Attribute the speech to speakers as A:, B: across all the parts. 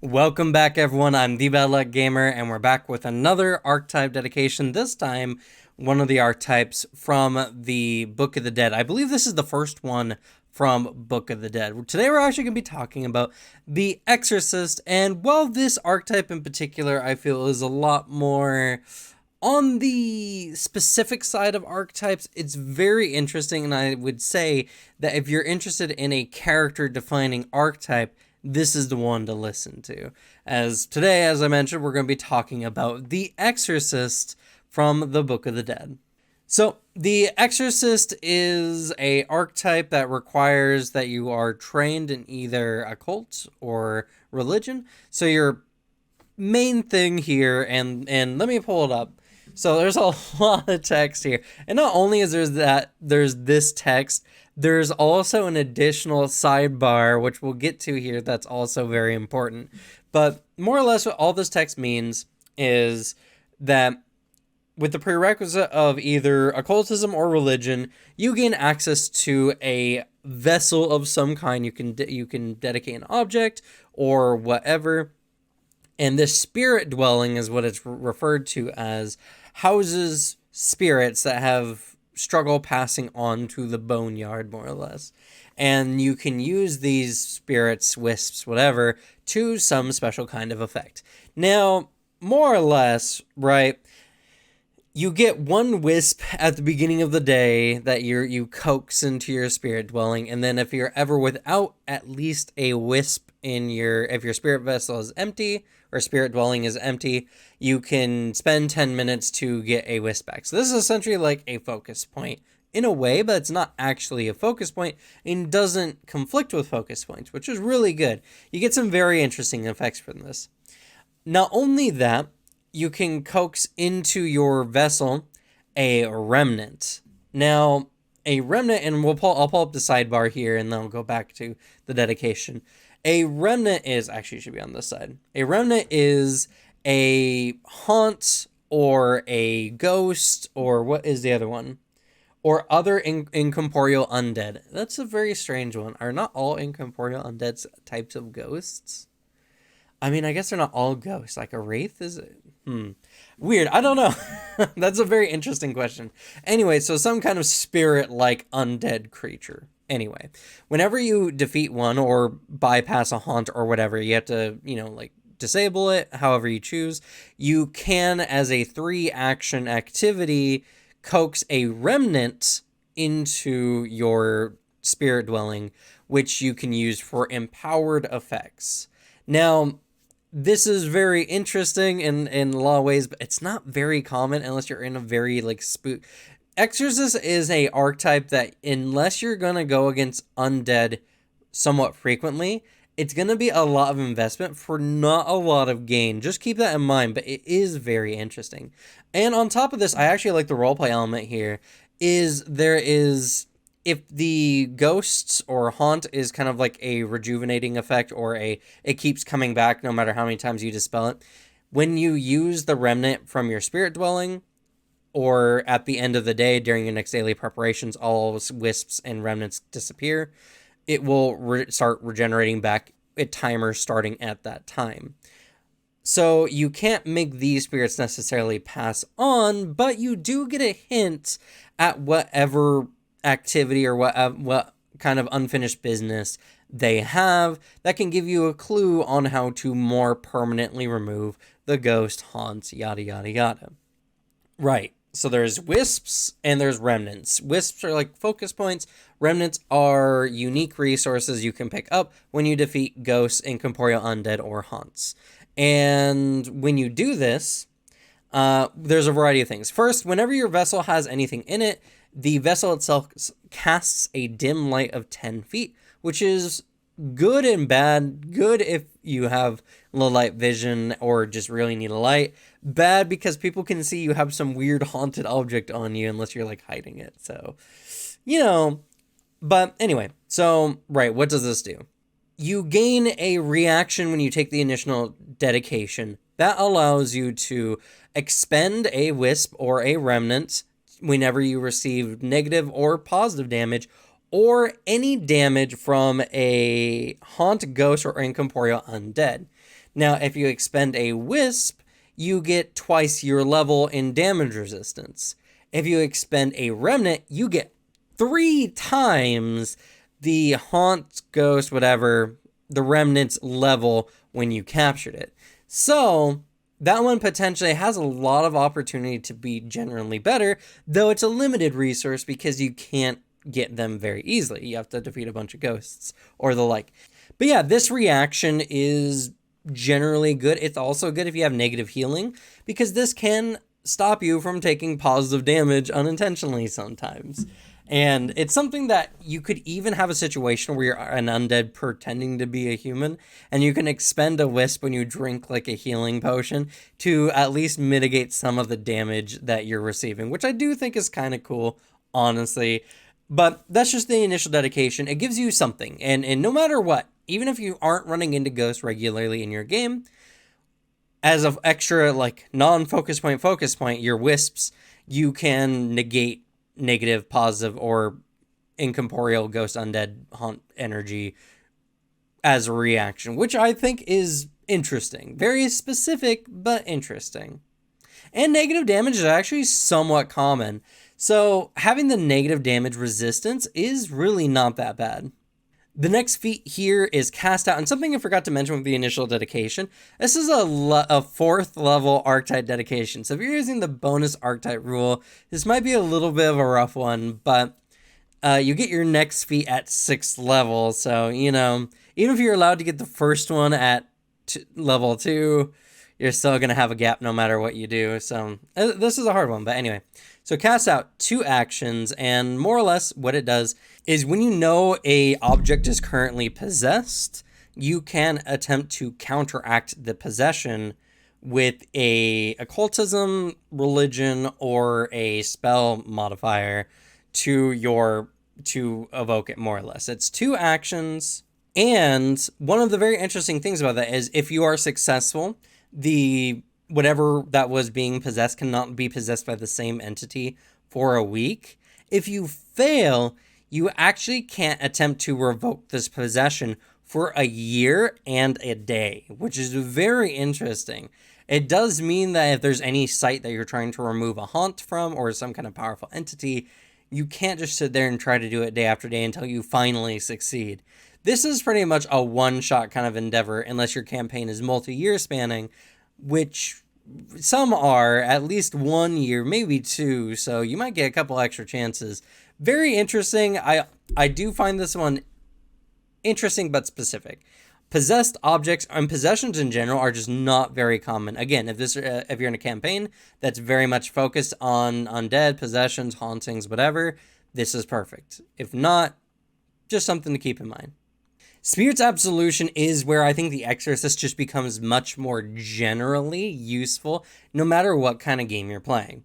A: Welcome back, everyone. I'm the Bad Luck Gamer, and we're back with another archetype dedication. This time, one of the archetypes from the Book of the Dead. I believe this is the first one from Book of the Dead. Today, we're actually going to be talking about the Exorcist, and while this archetype in particular, I feel is a lot more on the specific side of archetypes, it's very interesting, and I would say that if you're interested in a character-defining archetype, this is the one to listen to. As today, as I mentioned, we're going to be talking about the Exorcist from the Book of the Dead. So, the Exorcist is a archetype that requires that you are trained in either occult or religion. So, your main thing here, and let me pull it up. So there's a lot of text here. And not only is there's this text, there's also an additional sidebar, which we'll get to here, that's also very important. But more or less what all this text means is that with the prerequisite of either occultism or religion, you gain access to a vessel of some kind. You can dedicate an object or whatever. And this spirit dwelling is what it's referred to as, houses spirits that have struggle passing on to the boneyard, more or less. And you can use these spirits, wisps, whatever, to some special kind of effect. Now, more or less, right, you get one wisp at the beginning of the day that you coax into your spirit dwelling, and then if you're ever without at least a wisp if your spirit vessel is empty, or spirit dwelling is empty, you can spend 10 minutes to get a wisp back. So this is essentially like a focus point in a way, but it's not actually a focus point and doesn't conflict with focus points, which is really good. You get some very interesting effects from this. Not only that, you can coax into your vessel a remnant. Now, a remnant, and I'll pull up the sidebar here, and then I'll go back to the dedication. A remnant is, actually it should be on this side. A remnant is a haunt or a ghost, or what is the other one? Or other incorporeal undead. That's a very strange one. Are not all incorporeal undead types of ghosts? I mean, I guess they're not all ghosts. Like a wraith is it? Weird. I don't know. That's a very interesting question. Anyway, so some kind of spirit-like undead creature. Anyway, whenever you defeat one or bypass a haunt or whatever, you have to, disable it, however you choose. You can, as a 3-action activity, coax a remnant into your spirit dwelling, which you can use for empowered effects. Now, this is very interesting in a lot of ways, but it's not very common unless you're in a very, spook. Exorcist is a archetype that, unless you're going to go against undead somewhat frequently, it's going to be a lot of investment for not a lot of gain. Just keep that in mind, but it is very interesting. And on top of this, I actually like the roleplay element here, if the ghosts or haunt is kind of like a rejuvenating effect, or it keeps coming back no matter how many times you dispel it, when you use the remnant from your spirit dwelling, or at the end of the day during your next daily preparations, all wisps and remnants disappear, it will start regenerating back at timers starting at that time. So you can't make these spirits necessarily pass on, but you do get a hint at whatever activity or what kind of unfinished business they have that can give you a clue on how to more permanently remove the ghost, haunts, yada yada yada. Right. So there's wisps and there's remnants. Wisps are like focus points. Remnants are unique resources you can pick up when you defeat ghosts, incorporeal undead, or haunts. And when you do this, there's a variety of things. First, whenever your vessel has anything in it, the vessel itself casts a dim light of 10 feet, which is good and bad. Good if you have low light vision or just really need a light. Bad because people can see you have some weird haunted object on you unless you're hiding it. So, but anyway, so, right, what does this do? You gain a reaction when you take the initial dedication. That allows you to expend a wisp or a remnant whenever you receive negative or positive damage, or any damage from a haunt, ghost, or incorporeal undead. Now, if you expend a wisp, you get twice your level in damage resistance. If you expend a remnant, you get 3 times the haunt, ghost, whatever, the remnant's level when you captured it. So that one potentially has a lot of opportunity to be generally better, though it's a limited resource because you can't get them very easily. You have to defeat a bunch of ghosts or the like. But yeah, this reaction is generally good. It's also good if you have negative healing, because this can stop you from taking positive damage unintentionally sometimes. And it's something that you could even have a situation where you're an undead pretending to be a human, and you can expend a wisp when you drink like a healing potion to at least mitigate some of the damage that you're receiving, which I do think is kind of cool, honestly. But that's just the initial dedication. It gives you something, and no matter what, even if you aren't running into ghosts regularly in your game, as an extra like non-focus point, your wisps, you can negate negative, positive, or incorporeal ghost, undead, haunt energy as a reaction, which I think is interesting. Very specific, but interesting. And negative damage is actually somewhat common. So having the negative damage resistance is really not that bad. The next feat here is Cast Out, and something I forgot to mention with the initial dedication. This is a 4th level archetype dedication, so if you're using the bonus archetype rule, this might be a little bit of a rough one, but you get your next feat at 6th level, so, even if you're allowed to get the first one at level 2, you're still going to have a gap no matter what you do, so this is a hard one, but anyway. So Cast Out, 2 actions, and more or less what it does is when you know a object is currently possessed, you can attempt to counteract the possession with a occultism, religion, or a spell modifier to evoke it, more or less. It's 2 actions, and one of the very interesting things about that is if you are successful, the whatever that was being possessed cannot be possessed by the same entity for a week. If you fail, you actually can't attempt to revoke this possession for a year and a day, which is very interesting. It does mean that if there's any site that you're trying to remove a haunt from or some kind of powerful entity, you can't just sit there and try to do it day after day until you finally succeed. This is pretty much a one-shot kind of endeavor unless your campaign is multi-year spanning, which some are at least 1 year, maybe 2, so you might get a couple extra chances. Very interesting. I do find this one interesting but specific. Possessed objects and possessions in general are just not very common. Again, if you're in a campaign that's very much focused on undead, possessions, hauntings, whatever, this is perfect. If not, just something to keep in mind. Spirit's Absolution is where I think the Exorcist just becomes much more generally useful, no matter what kind of game you're playing.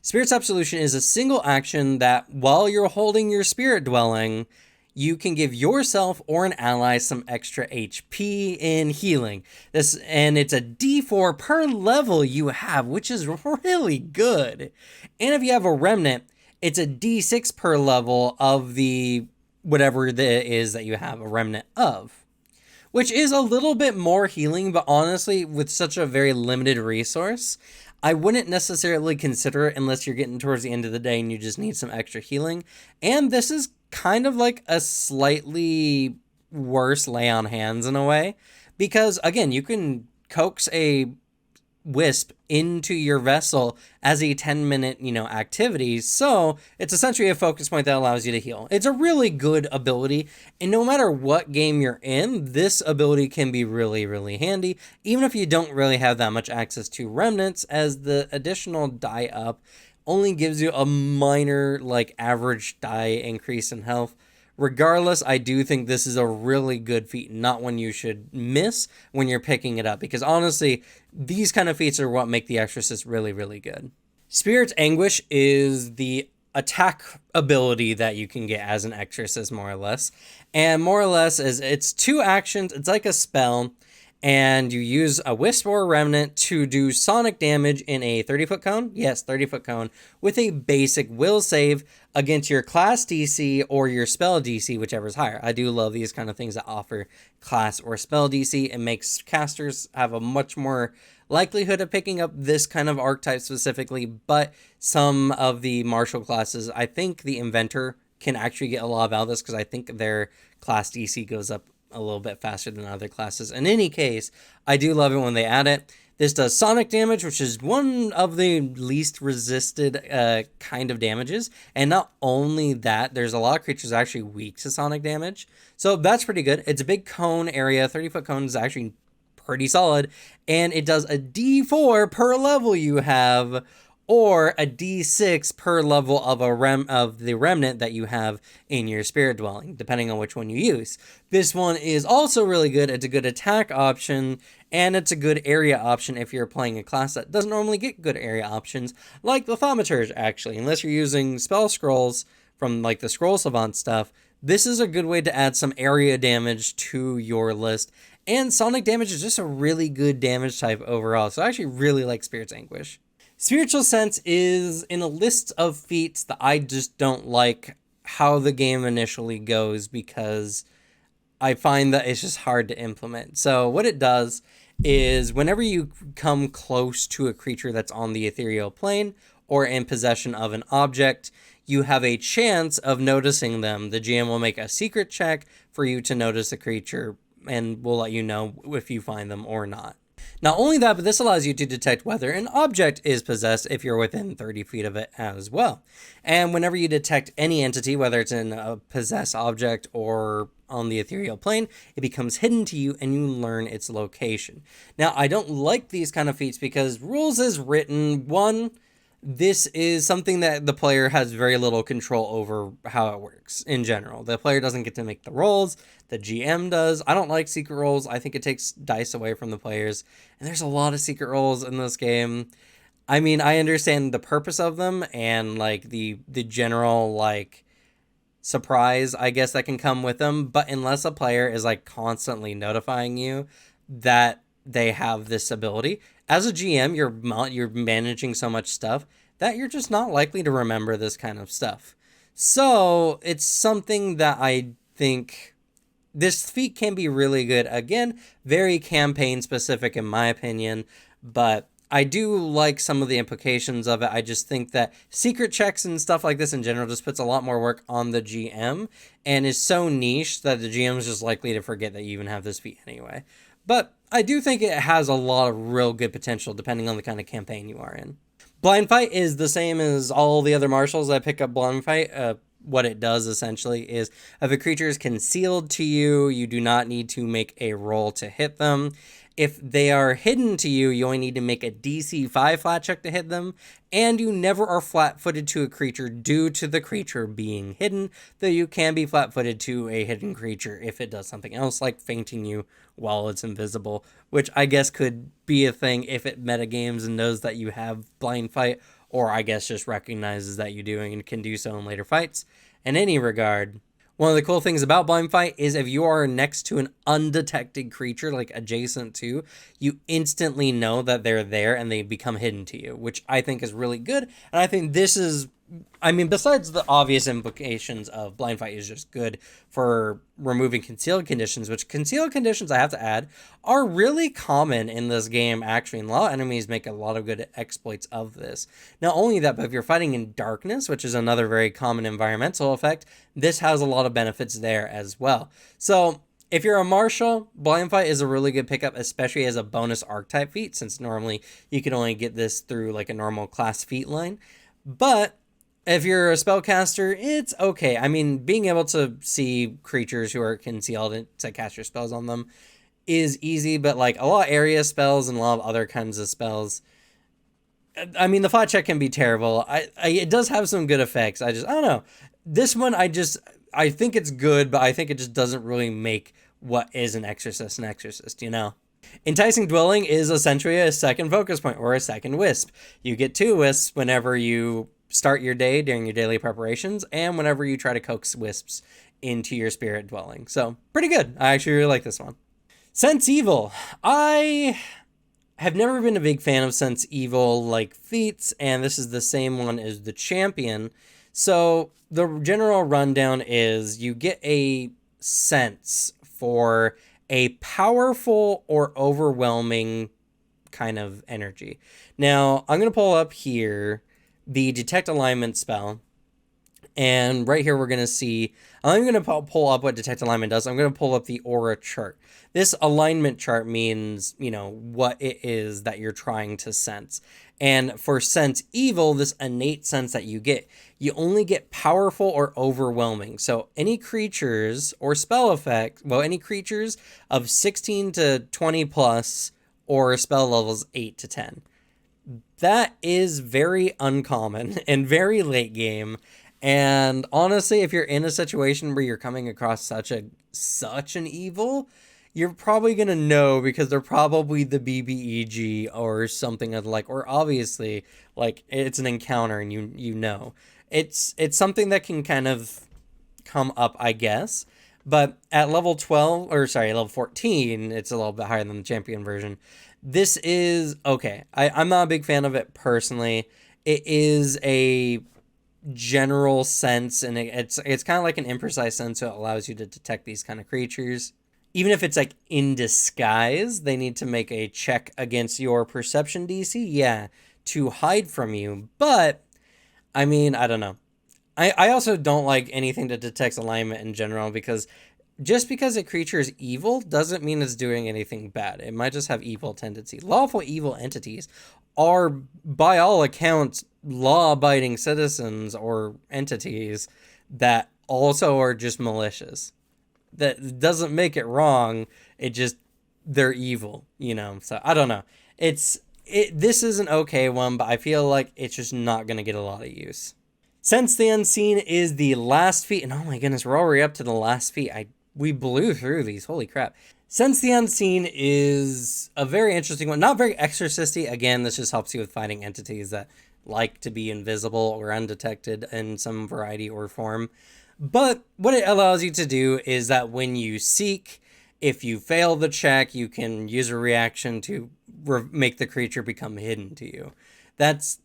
A: Spirit's Absolution is a single action that, while you're holding your spirit dwelling, you can give yourself or an ally some extra HP in healing. And it's a D4 per level you have, which is really good. And if you have a remnant, it's a D6 per level of the whatever it is that you have a remnant of, which is a little bit more healing, but honestly, with such a very limited resource, I wouldn't necessarily consider it unless you're getting towards the end of the day and you just need some extra healing. And this is kind of like a slightly worse lay on hands in a way, because again, you can coax a wisp into your vessel as a 10-minute, activity. So it's essentially a focus point that allows you to heal. It's a really good ability. And no matter what game you're in, this ability can be really, really handy. Even if you don't really have that much access to remnants, as the additional die up only gives you a minor, average die increase in health. Regardless, I do think this is a really good feat, not one you should miss when you're picking it up, because honestly, these kind of feats are what make the Exorcist really, really good. Spirit's Anguish is the attack ability that you can get as an Exorcist, more or less. And more or less, it's 2 actions, it's like a spell, and you use a wisp or a remnant to do sonic damage in a 30-foot cone. Yes, 30-foot cone with a basic will save against your class DC or your spell DC, whichever is higher. I do love these kind of things that offer class or spell DC. It makes casters have a much more likelihood of picking up this kind of archetype specifically, but some of the martial classes, I think the inventor can actually get a lot out of this because I think their class DC goes up a little bit faster than other classes. In any case, I do love it when they add it. This does sonic damage, which is one of the least resisted kind of damages. And not only that, there's a lot of creatures actually weak to sonic damage. So that's pretty good. It's a big cone area. 30-foot cone is actually pretty solid. And it does a D4 per level you have, or a D6 per level of the remnant that you have in your spirit dwelling, depending on which one you use. This one is also really good. It's a good attack option, and it's a good area option if you're playing a class that doesn't normally get good area options, like the Thaumaturge, actually. Unless you're using spell scrolls from like the Scroll Savant stuff, this is a good way to add some area damage to your list. And sonic damage is just a really good damage type overall, so I actually really like Spirit's Anguish. Spiritual Sense is in a list of feats that I just don't like how the game initially goes because I find that it's just hard to implement. So what it does is whenever you come close to a creature that's on the ethereal plane or in possession of an object, you have a chance of noticing them. The GM will make a secret check for you to notice the creature and will let you know if you find them or not. Not only that, but this allows you to detect whether an object is possessed if you're within 30 feet of it as well. And whenever you detect any entity, whether it's in a possessed object or on the ethereal plane, it becomes hidden to you and you learn its location. Now, I don't like these kind of feats because rules is written, one, this is something that the player has very little control over how it works in general. The player doesn't get to make the rolls. The GM does. I don't like secret rolls. I think it takes dice away from the players. And there's a lot of secret rolls in this game. I mean, I understand the purpose of them and like the general like surprise, I guess, that can come with them. But unless a player is like constantly notifying you that they have this ability, as a GM, you're managing so much stuff that you're just not likely to remember this kind of stuff. So it's something that I think this feat can be really good. Again, very campaign specific in my opinion, but I do like some of the implications of it. I just think that secret checks and stuff like this in general just puts a lot more work on the GM and is so niche that the GM is just likely to forget that you even have this feat anyway. But I do think it has a lot of real good potential depending on the kind of campaign you are in. Blind Fight is the same as all the other martials that pick up Blind Fight. What it does essentially is if a creature is concealed to you, you do not need to make a roll to hit them. If they are hidden to you, you only need to make a DC 5 flat check to hit them, and you never are flat-footed to a creature due to the creature being hidden, though you can be flat-footed to a hidden creature if it does something else like fainting you while it's invisible, which I guess could be a thing if it metagames and knows that you have Blind Fight, or I guess just recognizes that you do and can do so in later fights. In any regard, one of the cool things about Blind Fight is if you are next to an undetected creature, like adjacent to, you instantly know that they're there and they become hidden to you, which I think is really good. And I think this is, I mean, besides the obvious implications of Blind Fight is just good for removing concealed conditions, which concealed conditions, I have to add, are really common in this game, actually. And a lot of enemies make a lot of good exploits of this. Not only that, but if you're fighting in darkness, which is another very common environmental effect, this has a lot of benefits there as well. So if you're a martial, Blind Fight is a really good pickup, especially as a bonus archetype feat, since normally you can only get this through like a normal class feat line. But if you're a spellcaster, it's okay. I mean, being able to see creatures who are concealed to cast your spells on them is easy, but like a lot of area spells and a lot of other kinds of spells, I mean, the flat check can be terrible. It does have some good effects. I don't know. This one, I think it's good, but I think it just doesn't really make what is an exorcist, you know? Enticing Dwelling is essentially a second focus point or a second wisp. You get 2 wisps whenever you start your day during your daily preparations and whenever you try to coax wisps into your spirit dwelling. So pretty good. I actually really like this one. Sense Evil. I have never been a big fan of Sense Evil like Feats, and this is the same one as the Champion. So the general rundown is you get a sense for a powerful or overwhelming kind of energy. Now, I'm going to pull up here the Detect Alignment spell. And right here, we're going to see, I'm going to pull up what Detect Alignment does. I'm going to pull up the aura chart. This alignment chart means, what it is that you're trying to sense. And for Sense Evil, this innate sense that you only get powerful or overwhelming. So any creatures or spell effects, any creatures of 16 to 20 plus or spell levels 8 to 10. That is very uncommon and very late game. And honestly, if you're in a situation where you're coming across such an evil, you're probably gonna know because they're probably the BBEG or something of like, or obviously like it's an encounter and you know. It's something that can kind of come up, I guess. But at level 12, or sorry, level 14, it's a little bit higher than the champion version. This is okay. I'm not a big fan of it personally. It is a general sense, and it's kind of like an imprecise sense, so it allows you to detect these kind of creatures. Even if it's like in disguise, they need to make a check against your perception DC, yeah, to hide from you. But I mean, I don't know. I also don't like anything that detects alignment in general because just because a creature is evil doesn't mean it's doing anything bad. It might just have evil tendencies. Lawful evil entities are, by all accounts, law-abiding citizens or entities that also are just malicious. That doesn't make it wrong. It just, they're evil, So I don't know. This is an okay one, but I feel like it's just not going to get a lot of use. Sense the Unseen is the last feat, and oh my goodness, we're already up to the last feat. We blew through these, holy crap. Sense the Unseen is a very interesting one, not very exorcisty. Again, this just helps you with fighting entities that like to be invisible or undetected in some variety or form. But what it allows you to do is that when you seek, if you fail the check, you can use a reaction to make the creature become hidden to you. That's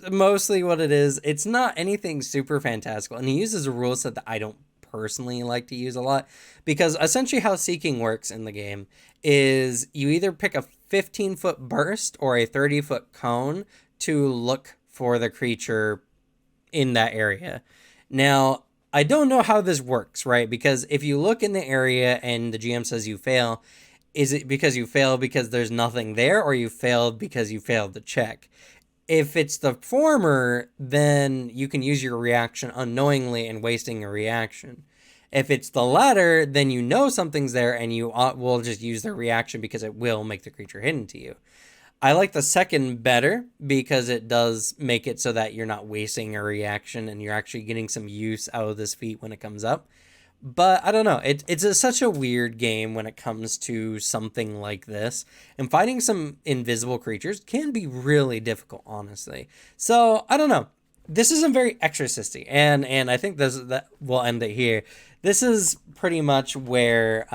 A: mostly what it is. It's not anything super fantastical, and he uses a rule set that I don't personally like to use a lot, because essentially how seeking works in the game is you either pick a 15-foot burst or a 30-foot cone to look for the creature in that area. Now, I don't know how this works, right? Because if you look in the area and the GM says you fail, is it because you failed because there's nothing there, or you failed because you failed the check? If it's the former, then you can use your reaction unknowingly and wasting a reaction. If it's the latter, then you know something's there and you will just use the reaction because it will make the creature hidden to you. I like the second better because it does make it so that you're not wasting a reaction and you're actually getting some use out of this feat when it comes up. But I don't know. It's such a weird game when it comes to something like this. And fighting some invisible creatures can be really difficult, honestly. So I don't know. This isn't very exorcisty, and I think that we'll end it here. This is pretty much where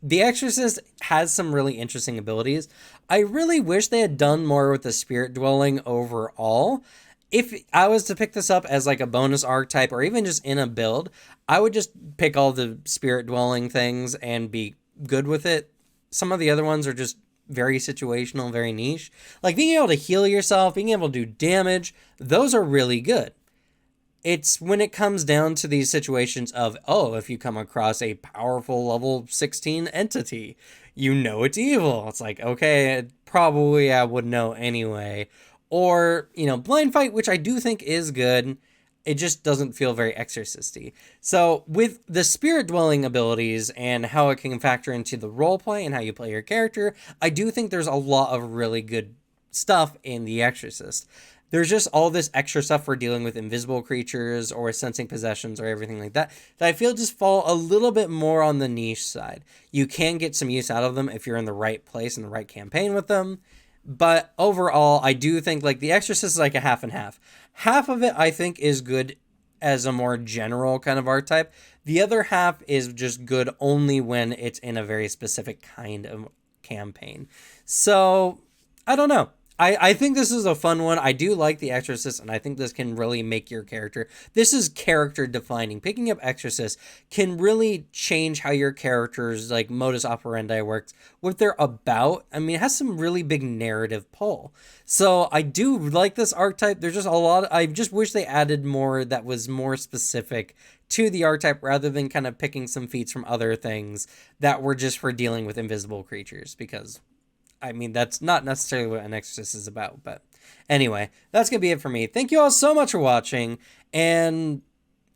A: the Exorcist has some really interesting abilities. I really wish they had done more with the spirit dwelling overall. If I was to pick this up as like a bonus archetype or even just in a build, I would just pick all the spirit dwelling things and be good with it. Some of the other ones are just very situational, very niche. Like being able to heal yourself, being able to do damage, those are really good. It's when it comes down to these situations of, if you come across a powerful level 16 entity, you know it's evil. It's like, okay, probably I would know anyway. Or, blind fight, which I do think is good. It just doesn't feel very exorcisty. So with the spirit dwelling abilities and how it can factor into the roleplay and how you play your character, I do think there's a lot of really good stuff in the Exorcist. There's just all this extra stuff for dealing with invisible creatures or sensing possessions or everything like that I feel just fall a little bit more on the niche side. You can get some use out of them if you're in the right place and the right campaign with them. But overall, I do think like the Exorcist is like a half and half. Half of it I think is good as a more general kind of archetype. The other half is just good only when it's in a very specific kind of campaign. So I don't know. I think this is a fun one. I do like the Exorcist, and I think this can really make your character. This is character defining. Picking up Exorcist can really change how your character's like modus operandi works, what they're about. I mean, it has some really big narrative pull. So I do like this archetype. There's just a lot. I just wish they added more that was more specific to the archetype rather than kind of picking some feats from other things that were just for dealing with invisible creatures, because I mean, that's not necessarily what an Exorcist is about. But anyway, that's going to be it for me. Thank you all so much for watching. And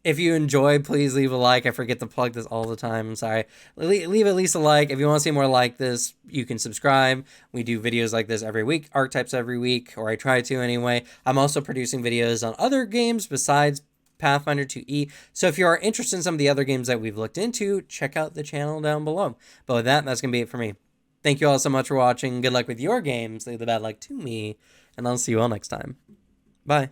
A: if you enjoy, please leave a like. I forget to plug this all the time. I'm sorry. Leave at least a like. If you want to see more like this, you can subscribe. We do videos like this every week, archetypes every week, or I try to anyway. I'm also producing videos on other games besides Pathfinder 2E. So if you are interested in some of the other games that we've looked into, check out the channel down below. But with that, that's going to be it for me. Thank you all so much for watching. Good luck with your games. Leave the bad luck to me. And I'll see you all next time. Bye.